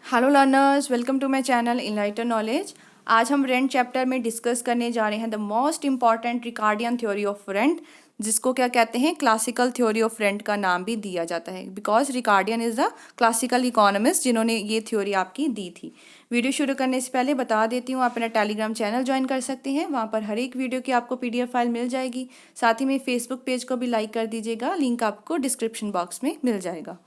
Hello learners, welcome to my channel enlighten knowledge. आज हम rent chapter में discuss करने जा रहे हैं the most important Ricardian theory of rent, जिसको क्या कहते हैं, क्लासिकल थ्योरी ऑफ रेंट का नाम भी दिया जाता है, because Ricardian is the classical economist जिन्होंने ये थ्योरी आपकी दी थी। वीडियो शुरू करने से पहले बता देती हूँ, आप अपना टेलीग्राम चैनल ज्वाइन कर सकते हैं। वहाँ पर हर एक वीडियो की आपको PDF फाइल मिल जाएगी। साथ ही में फेसबुक पेज को भी लाइक कर दीजिएगा, लिंक आपको डिस्क्रिप्शन बॉक्स में मिल जाएगा।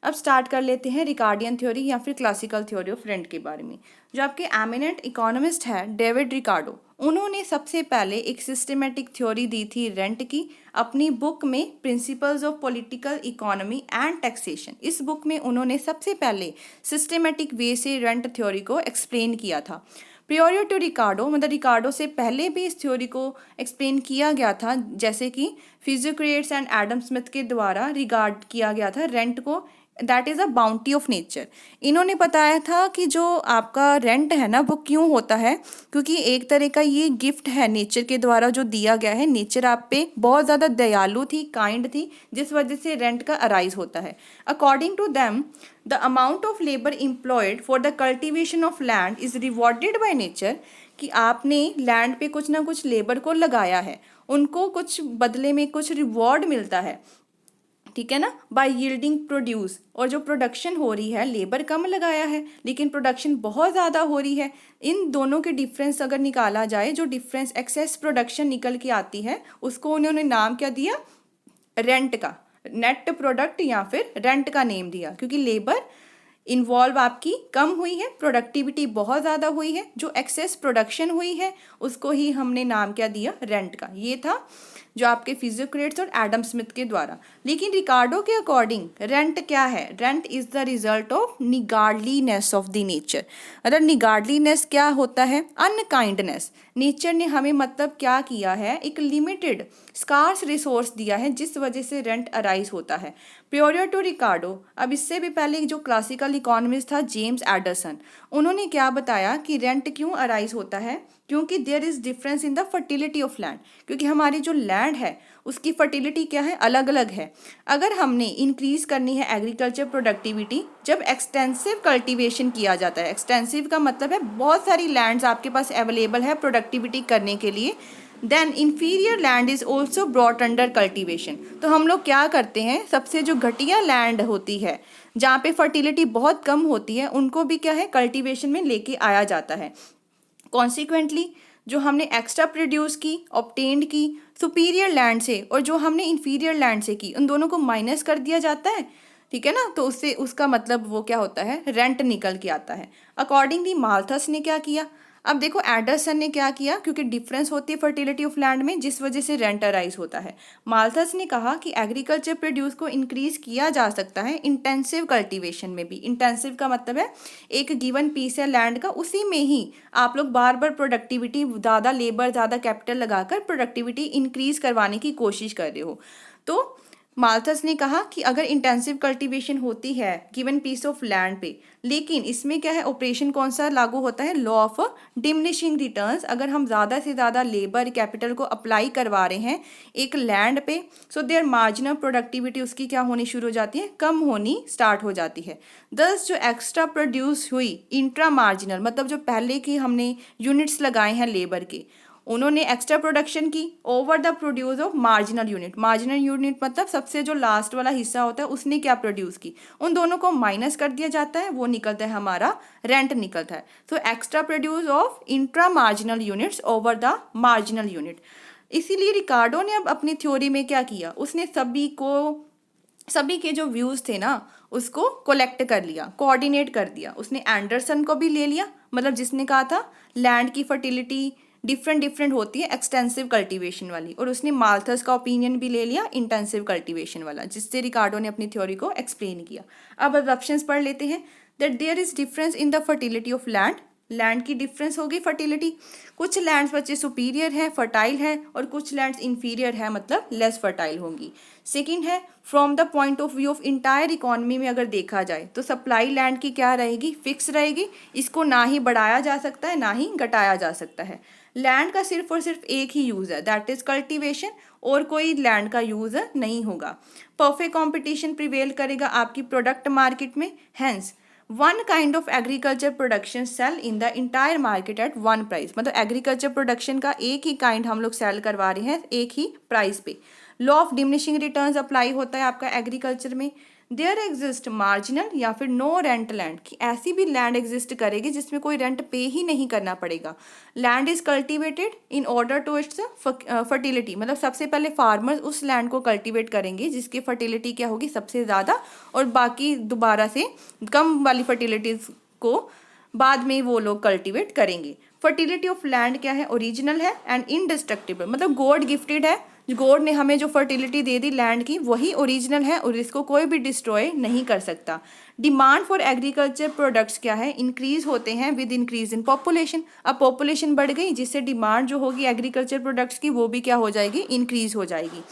अब स्टार्ट कर लेते हैं रिकार्डियन थ्योरी या फिर क्लासिकल थ्योरी ऑफ रेंट के बारे में। जो आपके एमिनेंट इकोनॉमिस्ट है डेविड रिकार्डो, उन्होंने सबसे पहले एक सिस्टमेटिक थ्योरी दी थी रेंट की अपनी बुक में principles of political economy and taxation. इस बुक में उन्होंने सबसे पहले सिस्टमेटिक वे से रेंट थ्योरी को एक्सप्लेन किया था। प्रियोरियर टू रिकार्डो, मतलब रिकार्डो से पहले भी इस थ्योरी को एक्सप्लेन किया गया था, जैसे कि फिजियोक्रेट्स एंड एडम स्मिथ के द्वारा रिगार्ड किया गया था रेंट को, that is a bounty of nature. इन्होंने बताया था कि जो आपका रेंट है ना, वो क्यों होता है, क्योंकि एक तरह का ये गिफ्ट है नेचर के द्वारा जो दिया गया है। नेचर आप पे बहुत ज़्यादा दयालु थी, काइंड थी, जिस वजह से रेंट का अराइज होता है। According to them, the amount of labour employed for the cultivation of land is rewarded by nature, कि आपने लैंड पे कुछ ना कुछ लेबर को लगाया है, उनको कुछ बदले में कुछ रिवॉर्ड मिलता है, ठीक है ना, बाय यील्डिंग प्रोड्यूस। और जो प्रोडक्शन हो रही है, लेबर कम लगाया है लेकिन प्रोडक्शन बहुत ज़्यादा हो रही है। इन दोनों के डिफरेंस अगर निकाला जाए, जो डिफरेंस एक्सेस प्रोडक्शन निकल के आती है, उसको उन्होंने नाम क्या दिया, रेंट का, नेट प्रोडक्ट या फिर रेंट का नेम दिया, क्योंकि लेबर इन्वॉल्व आपकी कम हुई है, प्रोडक्टिविटी बहुत ज़्यादा हुई है, जो एक्सेस प्रोडक्शन हुई है उसको ही हमने नाम क्या दिया, रेंट का। ये था जो आपके फिजियोक्रेट्स और एडम स्मिथ के द्वारा। लेकिन रिकार्डो के अकॉर्डिंग रेंट क्या है, rent is the result of niggardliness of the nature. अगर निगार्डलीनेस क्या होता है, अनकाइंडनेस। नेचर ने हमें मतलब क्या किया है, एक लिमिटेड स्कार्स रिसोर्स दिया है, जिस वजह से रेंट अराइज होता है। प्रियोरियर टू रिकार्डो, अब इससे भी पहले जो क्लासिकल इकोनॉमिस्ट था जेम्स एडरसन, उन्होंने क्या बताया कि रेंट क्यों अराइज होता है, क्योंकि there is difference in the fertility of land. क्योंकि हमारी जो लैंड है उसकी फर्टिलिटी क्या है, अलग अलग है। अगर हमने इंक्रीज करनी है एग्रीकल्चर प्रोडक्टिविटी, जब एक्सटेंसिव कल्टीवेशन किया जाता है, एक्सटेंसिव का मतलब है बहुत सारी लैंड्स आपके पास अवेलेबल है प्रोडक्टिविटी करने के लिए, then inferior land is also brought under cultivation. तो हम लोग क्या करते हैं, सबसे जो घटिया लैंड होती है, जहाँ पे फर्टिलिटी बहुत कम होती है, उनको भी क्या है, कल्टीवेशन में लेके आया जाता है। कॉन्सिक्वेंटली जो हमने एक्स्ट्रा प्रोड्यूस की, ऑब्टेन्ड की सुपीरियर लैंड से, और जो हमने इन्फीरियर लैंड से की, उन दोनों को माइनस कर दिया जाता है, ठीक है ना। तो उससे उसका मतलब वो क्या होता है, रेंट निकल के आता है। अकॉर्डिंगली माल्थस ने क्या किया, अब देखो एडरसन ने क्या किया, क्योंकि डिफरेंस होती है फर्टिलिटी ऑफ लैंड में, जिस वजह से रेंट अराइज होता है। माल्थस ने कहा कि एग्रीकल्चर प्रोड्यूस को इंक्रीज किया जा सकता है इंटेंसिव कल्टीवेशन में भी। इंटेंसिव का मतलब है एक गिवन पीस है लैंड का, उसी में ही आप लोग बार बार प्रोडक्टिविटी, ज़्यादा लेबर, ज़्यादा कैपिटल लगाकर प्रोडक्टिविटी इंक्रीज करवाने की कोशिश कर रहे हो। तो माल्थस ने कहा कि अगर इंटेंसिव कल्टीवेशन होती है गिवन पीस ऑफ लैंड पे, लेकिन इसमें क्या है, ऑपरेशन कौन सा लागू होता है, लॉ ऑफ डिमिनिशिंग रिटर्न्स। अगर हम ज़्यादा से ज़्यादा लेबर कैपिटल को अप्लाई करवा रहे हैं एक लैंड पे, सो देयर मार्जिनल प्रोडक्टिविटी उसकी क्या होनी शुरू हो जाती है, कम होनी स्टार्ट हो जाती है। दस जो एक्स्ट्रा प्रोड्यूस हुई इंट्रा मार्जिनल, मतलब जो पहले की हमने यूनिट्स लगाए हैं लेबर के, उन्होंने एक्स्ट्रा प्रोडक्शन की over the produce of marginal unit. Marginal unit मतलब सबसे जो लास्ट वाला हिस्सा होता है, उसने क्या प्रोड्यूस की, उन दोनों को माइनस कर दिया जाता है, वो निकलता है हमारा रेंट निकलता है। तो extra produce of intra marginal units over the marginal unit. इसीलिए रिकार्डो ने अब अपनी थ्योरी में क्या किया, उसने सभी के जो व्यूज़ थे ना, उसको कोलेक्ट कर लिया, कोऑर्डिनेट कर दिया। उसने एंडरसन को भी ले लिया, मतलब जिसने कहा था लैंड की फर्टिलिटी डिफरेंट होती है एक्सटेंसिव कल्टीवेशन वाली, और उसने माल्थस का ओपिनियन भी ले लिया इंटेंसिव कल्टीवेशन वाला, जिससे रिकार्डो ने अपनी थ्योरी को एक्सप्लेन किया। अब ऑप्शंस पढ़ लेते हैं। That there is difference in the fertility of land, land की डिफरेंस होगी फर्टिलिटी। कुछ लैंड्स बच्चे सुपीरियर है, फर्टाइल है, और कुछ लैंड्स इन्फीरियर है, मतलब लेस फर्टाइल होंगी। सेकंड है, from the point of view of entire economy में अगर देखा जाए तो सप्लाई लैंड की क्या रहेगी, फिक्स रहेगी, इसको ना ही बढ़ाया जा सकता है ना ही घटाया जा सकता है। लैंड का सिर्फ और सिर्फ एक ही यूज़ है, दैट इज़ कल्टीवेशन, और कोई लैंड का यूज़ नहीं होगा। परफेक्ट कंपटीशन प्रिवेल करेगा आपकी प्रोडक्ट मार्केट में, hence one kind of agriculture production sell in the entire market at one price, मतलब एग्रीकल्चर प्रोडक्शन का एक ही काइंड हम लोग सेल करवा रहे हैं एक ही प्राइस पे। Law of diminishing returns apply होता है आपका एग्रीकल्चर में। देयर एग्जिस्ट मार्जिनल या फिर नो रेंट लैंड, कि ऐसी भी लैंड एग्जिस्ट करेगी जिसमें कोई रेंट पे ही नहीं करना पड़ेगा। Land is cultivated in order to its fertility, मतलब सबसे पहले फार्मर्स उस लैंड को कल्टिवेट करेंगे जिसकी फर्टिलिटी क्या होगी सबसे ज़्यादा, और बाकी दोबारा से कम वाली फर्टिलिटीज़ को बाद में वो लोग कल्टिवेट करेंगे। फर्टिलिटी ऑफ लैंड क्या है, ओरिजिनल है एंड इनडिस्ट्रक्टिबल, मतलब गॉड गिफ्टेड है। गॉड ने हमें जो फर्टिलिटी दे दी लैंड की वही ओरिजिनल है और इसको कोई भी डिस्ट्रॉय नहीं कर सकता। डिमांड फॉर एग्रीकल्चर प्रोडक्ट्स क्या है, इंक्रीज होते हैं विद इंक्रीज इन पॉपुलेशन। अब पॉपुलेशन बढ़ गई जिससे डिमांड जो होगी एग्रीकल्चर प्रोडक्ट्स की वो भी क्या हो जाएगी, इंक्रीज हो जाएगी।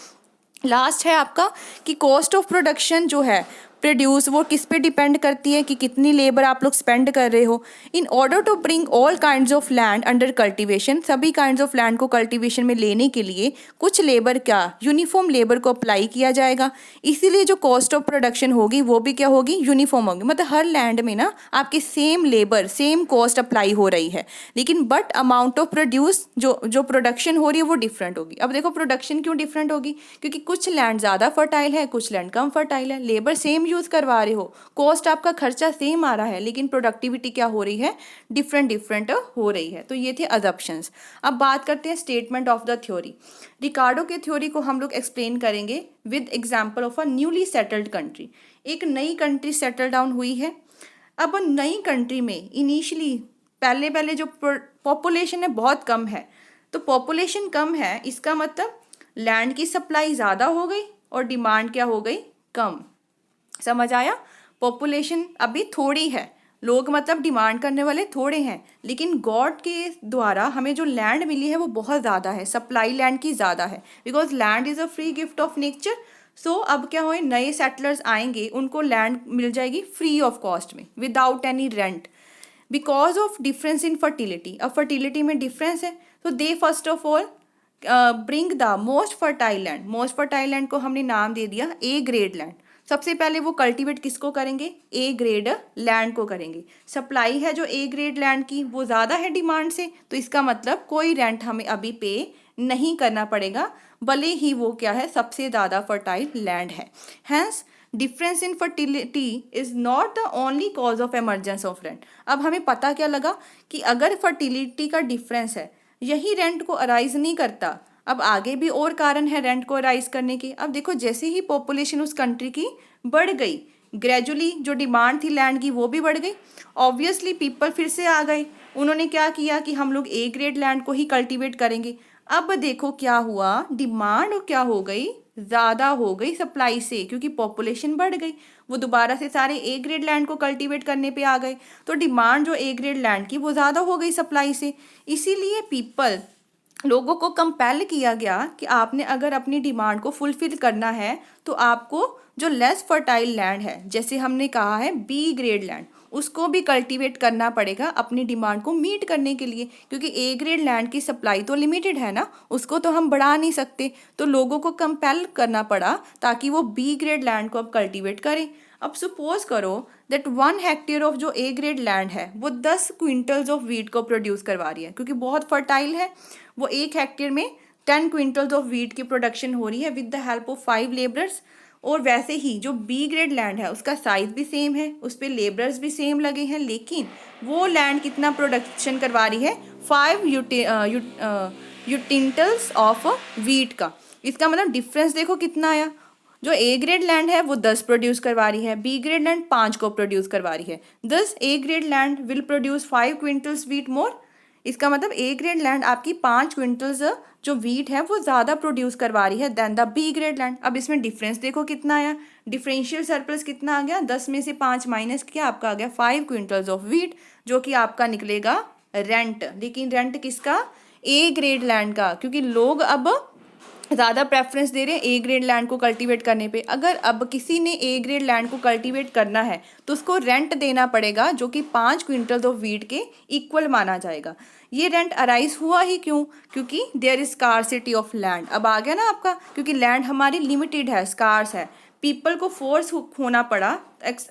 लास्ट है आपका कि कॉस्ट ऑफ प्रोडक्शन जो है प्रोड्यूस वो किस पे डिपेंड करती है कि कितनी लेबर आप लोग स्पेंड कर रहे हो। In order to bring all kinds of land under cultivation, सभी काइंड्स ऑफ लैंड को कल्टीवेशन में लेने के लिए कुछ लेबर क्या यूनिफॉर्म लेबर को अप्लाई किया जाएगा, इसीलिए जो कॉस्ट ऑफ प्रोडक्शन होगी वो भी क्या होगी, यूनिफॉर्म होगी। मतलब हर लैंड में ना आपकी same labour same cost apply हो रही है, लेकिन बट अमाउंट ऑफ प्रोड्यूस जो प्रोडक्शन हो रही है वो डिफरेंट होगी। अब देखो प्रोडक्शन क्यों डिफरेंट होगी, क्योंकि कुछ लैंड ज़्यादा फर्टाइल है कुछ लैंड कम फर्टाइल है, लेबर सेम यूज़ करवा रहे हो, कॉस्ट आपका खर्चा सेम आ रहा है, लेकिन प्रोडक्टिविटी क्या हो रही है, डिफरेंट हो रही है। तो ये थे अजम्पशंस। अब बात करते हैं स्टेटमेंट ऑफ द थ्योरी। रिकार्डो के थ्योरी को हम लोग एक्सप्लेन करेंगे with example of a newly settled country. एक नई कंट्री सेटल डाउन हुई है। अब नई कंट्री में इनिशियली पहले जो पॉपुलेशन है बहुत कम है, तो पॉपुलेशन कम है इसका मतलब लैंड की सप्लाई ज़्यादा हो गई और डिमांड क्या हो गई, कम। समझ आया? पॉपुलेशन अभी थोड़ी है, लोग मतलब डिमांड करने वाले थोड़े हैं, लेकिन गॉड के द्वारा हमें जो लैंड मिली है वो बहुत ज़्यादा है, सप्लाई लैंड की ज़्यादा है, because land is a free gift of nature. So अब क्या हुए, नए सेटलर्स आएंगे उनको लैंड मिल जाएगी फ्री ऑफ कॉस्ट में without any rent, because of difference in fertility. अब फर्टिलिटी में डिफरेंस है, तो they first of all bring the most fertile land. Most fertile land को हमने नाम दे दिया ए ग्रेड लैंड। सबसे पहले वो कल्टीवेट किसको करेंगे, ए ग्रेड लैंड को करेंगे। सप्लाई है जो ए ग्रेड लैंड की वो ज़्यादा है डिमांड से, तो इसका मतलब कोई रेंट हमें अभी पे नहीं करना पड़ेगा, भले ही वो क्या है सबसे ज़्यादा फर्टाइल लैंड है। Hence difference in fertility is not the only cause of emergence of rent. अब हमें पता क्या लगा कि अगर फर्टिलिटी का डिफरेंस है यही रेंट को अराइज नहीं करता, अब आगे भी और कारण है रेंट को अराइज करने के। अब देखो जैसे ही पॉपुलेशन उस कंट्री की बढ़ गई, ग्रेजुअली जो डिमांड थी लैंड की वो भी बढ़ गई, ऑब्वियसली पीपल फिर से आ गए, उन्होंने क्या किया कि हम लोग ए ग्रेड लैंड को ही कल्टीवेट करेंगे। अब देखो क्या हुआ, डिमांड क्या हो गई, ज़्यादा हो गई सप्लाई से, क्योंकि पॉपुलेशन बढ़ गई, वो दोबारा से सारे ए ग्रेड लैंड को कल्टीवेट करने पे आ गए, तो डिमांड जो ए ग्रेड लैंड की वो ज़्यादा हो गई सप्लाई से। इसीलिए लोगों को कंपेल किया गया कि आपने अगर अपनी डिमांड को फुलफिल करना है तो आपको जो लेस फर्टाइल लैंड है, जैसे हमने कहा है बी ग्रेड लैंड, उसको भी कल्टीवेट करना पड़ेगा अपनी डिमांड को मीट करने के लिए, क्योंकि ए ग्रेड लैंड की सप्लाई तो लिमिटेड है ना, उसको तो हम बढ़ा नहीं सकते, तो लोगों को कंपेल करना पड़ा ताकि वो बी ग्रेड लैंड को अब कल्टीवेट करें। अब सपोज करो दैट 1 हेक्टेयर ऑफ जो ए ग्रेड लैंड है वो 10 क्विंटल्स ऑफ वीट को प्रोड्यूस करवा रही है, क्योंकि बहुत फर्टाइल है, वो 1 हेक्टेयर में 10 क्विंटल्स ऑफ वीट की प्रोडक्शन हो रही है with the help of 5 labourers. और वैसे ही जो बी ग्रेड लैंड है उसका साइज भी सेम है, उस पर लेबरर्स भी सेम लगे हैं, लेकिन वो लैंड कितना प्रोडक्शन करवा रही है, 5 यूटिंटल्स ऑफ वीट का। इसका मतलब डिफरेंस देखो कितना आया, जो ए ग्रेड लैंड है वो 10 प्रोड्यूस करवा रही है, बी ग्रेड लैंड 5 को प्रोड्यूस करवा रही है। दस A grade land will produce 5 quintals wheat more. इसका मतलब ए ग्रेड लैंड आपकी 5 क्विंटल्स जो वीट है वो ज़्यादा प्रोड्यूस करवा रही है then the B grade land. अब इसमें डिफरेंस देखो कितना आया, डिफरेंशियल सरप्लस कितना आ गया, 10 में से 5 माइनस किया, आपका आ गया 5 क्विंटल्स ऑफ वीट, जो कि आपका निकलेगा रेंट। लेकिन रेंट किसका, ए ग्रेड लैंड का, क्योंकि लोग अब ज़्यादा प्रेफरेंस दे रहे हैं ए ग्रेड लैंड को कल्टीवेट करने पे। अगर अब किसी ने ए ग्रेड लैंड को कल्टीवेट करना है तो उसको रेंट देना पड़ेगा, जो कि 5 क्विंटल्स ऑफ वीट के इक्वल माना जाएगा। ये रेंट अराइज हुआ ही क्यों, क्योंकि there is scarcity of land. अब आ गया ना आपका, क्योंकि लैंड हमारी लिमिटेड है, स्कार्स है, पीपल को फोर्स होना पड़ा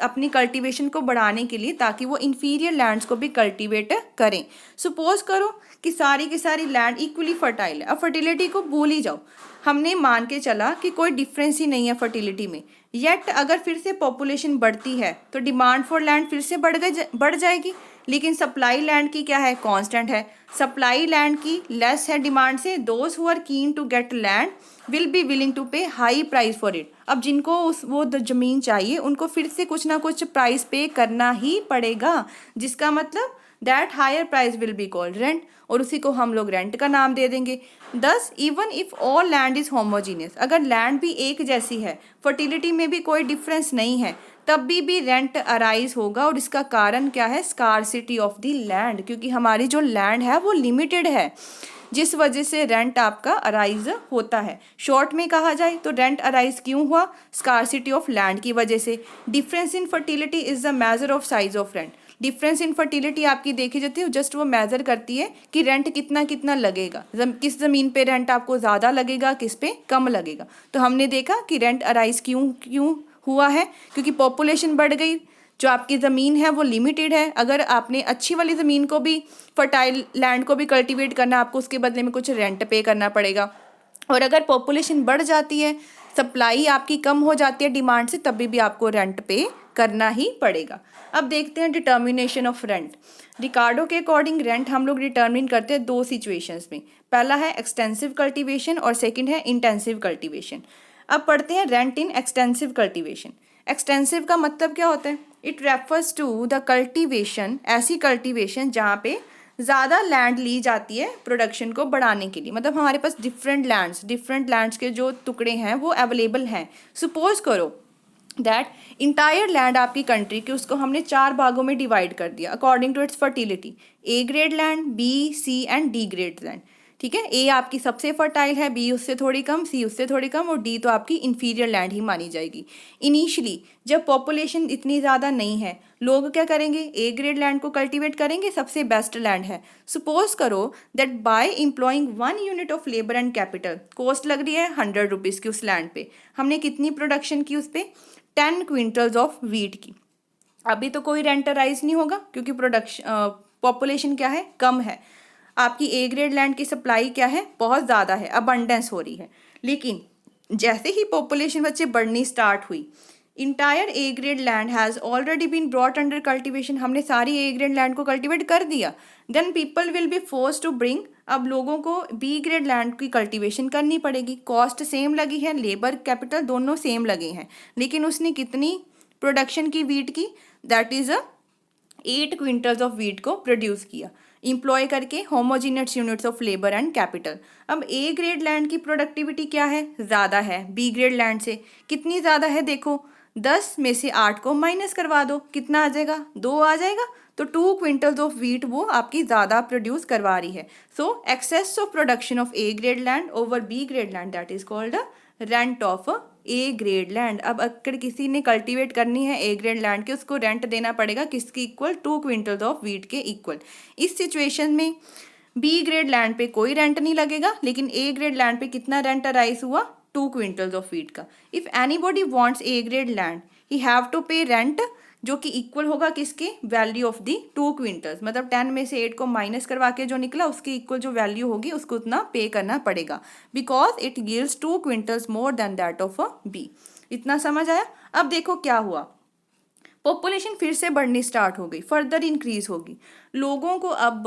अपनी कल्टीवेशन को बढ़ाने के लिए ताकि वो इन्फीरियर लैंड्स को भी कल्टीवेट करें। सपोज करो कि सारी लैंड इक्वली फर्टाइल है। अब फर्टिलिटी को भूल ही जाओ, हमने मान के चला कि कोई डिफरेंस ही नहीं है फर्टिलिटी में। येट अगर फिर से पॉपुलेशन बढ़ती है तो डिमांड फॉर लैंड फिर से बढ़ जाएगी, लेकिन सप्लाई लैंड की क्या है, कांस्टेंट है। सप्लाई लैंड की लेस है डिमांड से। Those who are keen to get land will be willing to pay high price for it. अब जिनको वो ज़मीन चाहिए उनको फिर से कुछ ना कुछ प्राइस पे करना ही पड़ेगा, जिसका मतलब that higher price will be called rent, और उसी को हम लोग रेंट का नाम दे देंगे। दस even if all land is homogeneous, अगर लैंड भी एक जैसी है, फर्टिलिटी में भी कोई डिफरेंस नहीं है, तब भी रेंट अराइज होगा। और इसका कारण क्या है, स्कार्सिटी ऑफ द लैंड, क्योंकि हमारी जो लैंड है वो लिमिटेड है, जिस वजह से रेंट आपका अराइज होता है। शॉर्ट में कहा जाए तो रेंट अराइज क्यों हुआ, स्कार्सिटी ऑफ लैंड की वजह से। Difference in fertility is the measure of size of rent. Difference in fertility आपकी देखी जाती है, जस्ट वो मेजर करती है कि रेंट कितना कितना लगेगा, किस ज़मीन पे रेंट आपको ज़्यादा लगेगा, किस पे कम लगेगा। तो हमने देखा कि रेंट अराइज क्यों हुआ है, क्योंकि पॉपुलेशन बढ़ गई, जो आपकी ज़मीन है वो लिमिटेड है। अगर आपने अच्छी वाली ज़मीन को भी, फर्टाइल लैंड को भी कल्टीवेट करना, आपको उसके बदले में कुछ रेंट पे करना पड़ेगा। और अगर पॉपुलेशन बढ़ जाती है, सप्लाई आपकी कम हो जाती है डिमांड से, तभी भी आपको रेंट पे करना ही पड़ेगा। अब देखते हैं डिटर्मिनेशन ऑफ रेंट। रिकार्डो के अकॉर्डिंग रेंट हम लोग डिटर्मिन करते हैं दो सिचुएशंस में। पहला है एक्सटेंसिव कल्टीवेशन और सेकंड है इंटेंसिव कल्टीवेशन। अब पढ़ते हैं rent in extensive cultivation. Extensive का मतलब क्या होता है, it refers to the cultivation, ऐसी कल्टीवेशन जहाँ पे ज़्यादा लैंड ली जाती है प्रोडक्शन को बढ़ाने के लिए। मतलब हमारे पास डिफरेंट लैंड्स के जो टुकड़े हैं वो अवेलेबल हैं। सपोज करो दैट इंटायर लैंड आपकी कंट्री की, उसको हमने 4 भागों में डिवाइड कर दिया according to its fertility. A grade land, B, C and D grade land. ठीक है, ए आपकी सबसे फर्टाइल है, बी उससे थोड़ी कम, सी उससे थोड़ी कम, और डी तो आपकी इन्फीरियर लैंड ही मानी जाएगी। इनिशियली जब पॉपुलेशन इतनी ज़्यादा नहीं है, लोग क्या करेंगे, ए ग्रेड लैंड को कल्टीवेट करेंगे, सबसे बेस्ट लैंड है। सपोज करो that bye employing 1 unit of labour and capital, cost लग रही है 100 रुपीज़ की उस लैंड पे, हमने कितनी प्रोडक्शन की उस पर, 10 क्विंटल्स ऑफ वीट की। अभी तो कोई रेंट राइज नहीं होगा क्योंकि पॉपुलेशन क्या है, कम है। आपकी ए ग्रेड लैंड की सप्लाई क्या है, बहुत ज़्यादा है, अबंडेंस हो रही है। लेकिन जैसे ही पॉपुलेशन बच्चे बढ़नी स्टार्ट हुई, entire A grade land has already been brought under cultivation, हमने सारी ए ग्रेड लैंड को कल्टीवेट कर दिया। Then people will be force to bring, अब लोगों को बी ग्रेड लैंड की कल्टीवेशन करनी पड़ेगी। कॉस्ट सेम लगी है, लेबर कैपिटल दोनों सेम लगे हैं, लेकिन उसने कितनी प्रोडक्शन की वीट की, that is 8 quintals of wheat को प्रोड्यूस किया इम्प्लॉय करके homogeneous units of labour and capital. अब ए ग्रेड लैंड की प्रोडक्टिविटी क्या है, ज़्यादा है बी ग्रेड लैंड से। कितनी ज़्यादा है, देखो 10 में से 8 को माइनस करवा दो, कितना आ जाएगा, 2 आ जाएगा। तो 2 क्विंटल्स ऑफ वीट वो आपकी ज़्यादा प्रोड्यूस करवा रही है। So excess of production of A grade land over B grade land, that is called rent of A grade land. अब अगर किसी ने कल्टीवेट करनी है ए ग्रेड लैंड के, उसको रेंट देना पड़ेगा किसके इक्वल, 2 क्विंटल्स ऑफ वीट के इक्वल। इस सिचुएशन में बी ग्रेड लैंड पे कोई रेंट नहीं लगेगा, लेकिन ए ग्रेड लैंड पे कितना रेंट अराइज हुआ, 2 क्विंटल्स ऑफ वीट का। If anybody wants A grade land, he have to pay rent, जो कि इक्वल होगा किसके, वैल्यू ऑफ दी 2 क्विंटल्स। मतलब 10 में से 8 को माइनस करवा के जो निकला उसके इक्वल जो वैल्यू होगी उसको उतना पे करना पड़ेगा, because it yields 2 quintals more than that of a B. इतना समझ आया। अब देखो क्या हुआ, पॉपुलेशन फिर से बढ़नी स्टार्ट हो गई, फर्दर इंक्रीज होगी। लोगों को अब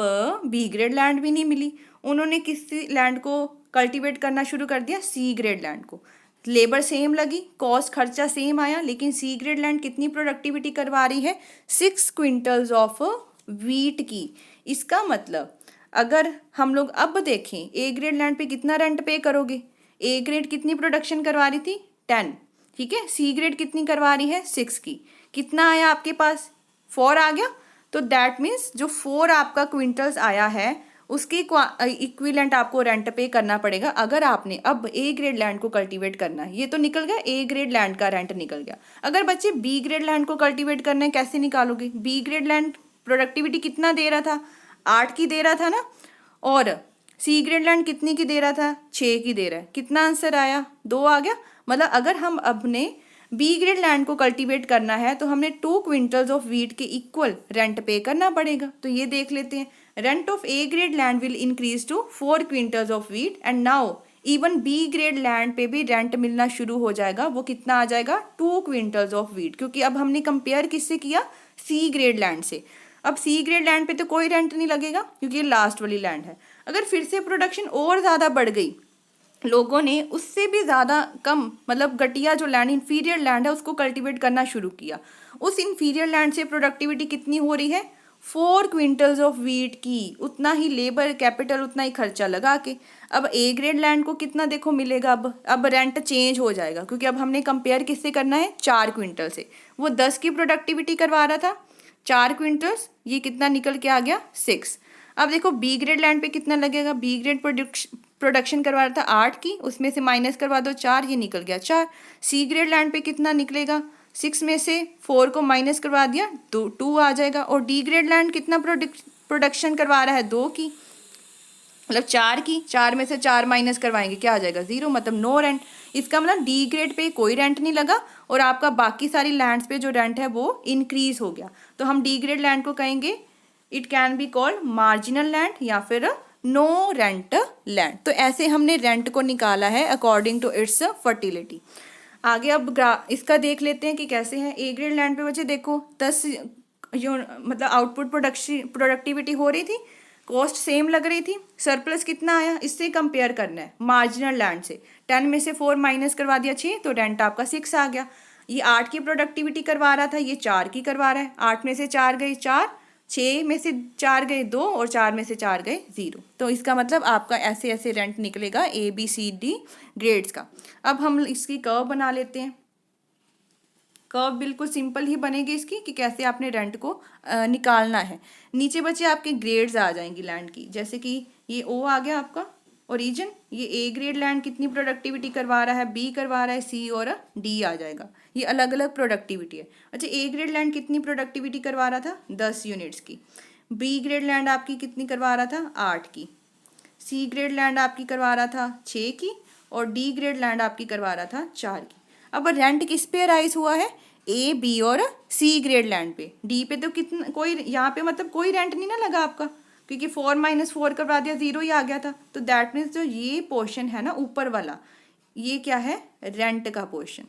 बी ग्रेड लैंड भी नहीं मिली, उन्होंने किस लैंड को कल्टीवेट करना शुरू कर दिया, सी ग्रेड लैंड को। लेबर सेम लगी, कॉस्ट खर्चा सेम आया, लेकिन सी ग्रेड लैंड कितनी प्रोडक्टिविटी करवा रही है, 6 क्विंटल्स ऑफ वीट की। इसका मतलब अगर हम लोग अब देखें ए ग्रेड लैंड पे कितना रेंट पे करोगे, ए ग्रेड कितनी प्रोडक्शन करवा रही थी, 10, ठीक है। सी ग्रेड कितनी करवा रही है, 6 की। कितना आया आपके पास, 4 आ गया। तो दैट मीन्स जो 4 आपका क्विंटल्स आया है उसके इक्विवेलेंट आपको रेंट पे करना पड़ेगा अगर आपने अब ए ग्रेड लैंड को कल्टीवेट करना है। ये तो निकल गया, ए ग्रेड लैंड का रेंट निकल गया। अगर बच्चे बी ग्रेड लैंड को कल्टीवेट करना है, कैसे निकालोगे, बी ग्रेड लैंड प्रोडक्टिविटी कितना दे रहा था, 8 की दे रहा था ना, और सी ग्रेड लैंड कितनी की दे रहा था, 6 की दे रहा है। कितना आंसर आया, 2 आ गया। मतलब अगर हम अपने बी ग्रेड लैंड को कल्टीवेट करना है तो हमने 2 क्विंटल्स ऑफ वीट के इक्वल रेंट पे करना पड़ेगा। तो ये देख लेते हैं, rent of A grade land will increase to 4 quintals of wheat and now even B grade land पे भी रेंट मिलना शुरू हो जाएगा। वो कितना आ जाएगा, 2 क्विंटल्स ऑफ वीट, क्योंकि अब हमने कंपेयर किससे किया, सी ग्रेड लैंड से। अब सी ग्रेड लैंड पे तो कोई रेंट नहीं लगेगा क्योंकि ये लास्ट वाली लैंड है। अगर फिर से प्रोडक्शन और ज़्यादा बढ़ गई, लोगों ने उससे भी ज़्यादा कम मतलब घटिया जो लैंड, इन्फीरियर लैंड है, उसको कल्टीवेट करना शुरू किया, उस इन्फीरियर लैंड से प्रोडक्टिविटी कितनी हो रही है, 4 क्विंटल्स ऑफ वीट की, उतना ही लेबर कैपिटल, उतना ही खर्चा लगा के। अब ए ग्रेड लैंड को कितना देखो मिलेगा, अब रेंट चेंज हो जाएगा क्योंकि अब हमने कंपेयर किससे करना है, 4 क्विंटल से। वो 10 की प्रोडक्टिविटी करवा रहा था, 4 क्विंटल्स, ये कितना निकल के आ गया, 6। अब देखो बी ग्रेड लैंड पे कितना लगेगा, बी ग्रेड प्रोडक्शन करवा रहा था 8 की, उसमें से माइनस करवा दो 4, ये निकल गया 4। सी ग्रेड लैंड पे कितना निकलेगा, 6 में से 4 को माइनस करवा दिया, 2 आ जाएगा। और डी ग्रेड लैंड कितना प्रोडक्शन करवा रहा है, 2 की, मतलब 4 की, 4 में से 4 माइनस करवाएंगे, क्या आ जाएगा, 0, मतलब नो रेंट। इसका मतलब डी ग्रेड पे कोई रेंट नहीं लगा और आपका बाकी सारी लैंड्स पे जो रेंट है वो इंक्रीज हो गया। तो हम डी ग्रेड लैंड को कहेंगे, it can be called marginal land या फिर नो रेंट लैंड। तो ऐसे हमने रेंट को निकाला है अकॉर्डिंग टू इट्स फर्टिलिटी। आगे अब इसका देख लेते हैं कि कैसे है। ए ग्रेड लैंड पे बच्चे देखो 10 जो मतलब आउटपुट प्रोडक्टिविटी हो रही थी, कॉस्ट सेम लग रही थी, सरप्लस कितना आया, इससे कंपेयर करना है मार्जिनल लैंड से। 10 में से 4 माइनस करवा दिया 6, तो रेंट आपका 6 आ गया। ये 8 की प्रोडक्टिविटी करवा रहा था, ये 4 की करवा रहा है, 8 में से 4 गए 4, 6 में से 4 गए 2 और 4 में से 4 गए 0। तो इसका मतलब आपका ऐसे ऐसे रेंट निकलेगा A B C D grades का। अब हम इसकी कर्व बना लेते हैं। कर्व बिल्कुल सिंपल ही बनेगी इसकी कि कैसे आपने रेंट को निकालना है। नीचे बच्चे आपके ग्रेड्स आ जाएंगी लैंड की, जैसे कि ये ओ आ गया आपका ओरिजिन, ये ए ग्रेड लैंड कितनी प्रोडक्टिविटी करवा रहा है, बी करवा रहा है, सी और डी आ जाएगा। ये अलग अलग प्रोडक्टिविटी है। अच्छा, ए ग्रेड लैंड कितनी प्रोडक्टिविटी करवा रहा था, 10 यूनिट्स की। बी ग्रेड लैंड आपकी कितनी करवा रहा था, 8 की। सी ग्रेड लैंड आपकी करवा रहा था 6 की और डी ग्रेड लैंड आपकी करवा रहा था 4 की। अब रेंट किस पे राइज हुआ है, ए बी और सी ग्रेड लैंड पे। डी पे तो कितना कोई यहाँ पे मतलब कोई रेंट नहीं ना लगा आपका, क्योंकि 4 माइनस 4 करवा दिया 0 ही आ गया था। तो दैट मीन्स जो ये पोर्शन है ना ऊपर वाला, ये क्या है, रेंट का पोर्शन,